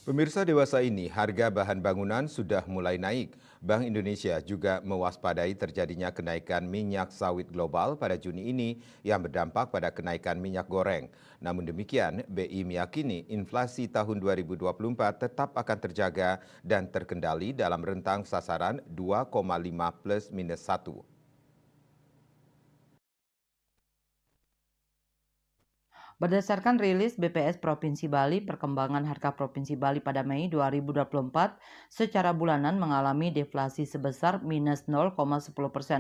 Pemirsa dewasa ini, harga bahan bangunan sudah mulai naik. Bank Indonesia juga mewaspadai terjadinya kenaikan minyak sawit global pada Juni ini yang berdampak pada kenaikan minyak goreng. Namun demikian, BI meyakini inflasi tahun 2024 tetap akan terjaga dan terkendali dalam rentang sasaran 2,5 plus minus 1. Berdasarkan rilis BPS Provinsi Bali, perkembangan harga Provinsi Bali pada Mei 2024 secara bulanan mengalami deflasi sebesar minus 0,10%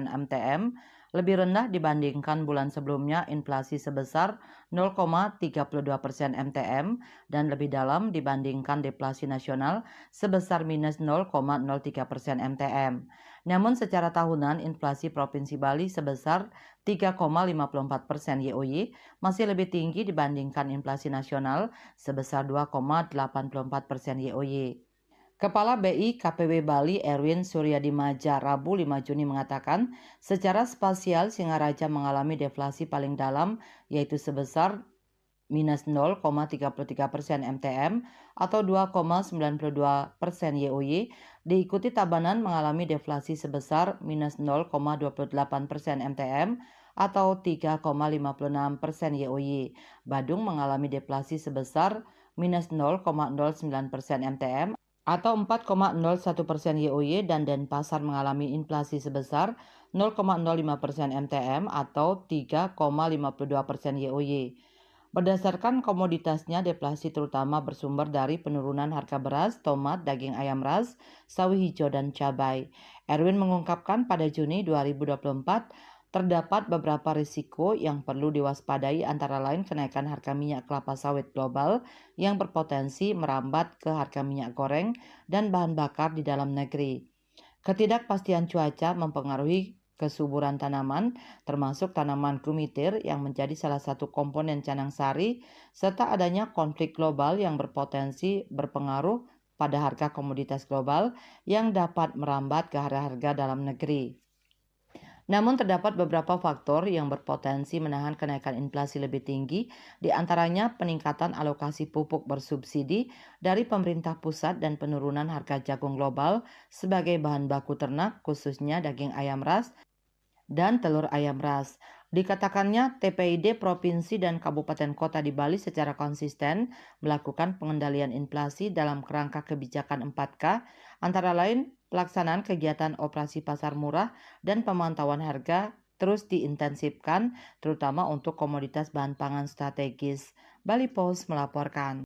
MTM, lebih rendah dibandingkan bulan sebelumnya inflasi sebesar 0,32% MTM, dan lebih dalam dibandingkan deflasi nasional sebesar minus 0,03% MTM. Namun secara tahunan inflasi Provinsi Bali sebesar 3,54% YoY masih lebih tinggi dibandingkan inflasi nasional sebesar 2,84% YoY. Kepala BI KPW Bali Erwin Suryadimaja Rabu 5 Juni mengatakan, secara spasial Singaraja mengalami deflasi paling dalam yaitu sebesar minus 0,33% MTM atau 2,92% YoY, diikuti Tabanan mengalami deflasi sebesar minus 0,28% MTM atau 3,56% YoY. Badung mengalami deflasi sebesar minus 0,09% MTM atau 4,01% YoY, dan Denpasar mengalami inflasi sebesar 0,05% MTM atau 3,52% YoY. Berdasarkan komoditasnya, deflasi terutama bersumber dari penurunan harga beras, tomat, daging ayam ras, sawi hijau, dan cabai. Erwin mengungkapkan pada Juni 2024, terdapat beberapa risiko yang perlu diwaspadai antara lain kenaikan harga minyak kelapa sawit global yang berpotensi merambat ke harga minyak goreng dan bahan bakar di dalam negeri. Ketidakpastian cuaca mempengaruhi kesuburan tanaman, termasuk tanaman kumitir yang menjadi salah satu komponen canang sari, serta adanya konflik global yang berpotensi berpengaruh pada harga komoditas global yang dapat merambat ke harga-harga dalam negeri. Namun terdapat beberapa faktor yang berpotensi menahan kenaikan inflasi lebih tinggi, di antaranya peningkatan alokasi pupuk bersubsidi dari pemerintah pusat dan penurunan harga jagung global sebagai bahan baku ternak, khususnya daging ayam ras dan telur ayam ras. Dikatakannya, TPID Provinsi dan Kabupaten Kota di Bali secara konsisten melakukan pengendalian inflasi dalam kerangka kebijakan 4K, antara lain pelaksanaan kegiatan operasi pasar murah dan pemantauan harga terus diintensifkan, terutama untuk komoditas bahan pangan strategis. Bali Post melaporkan.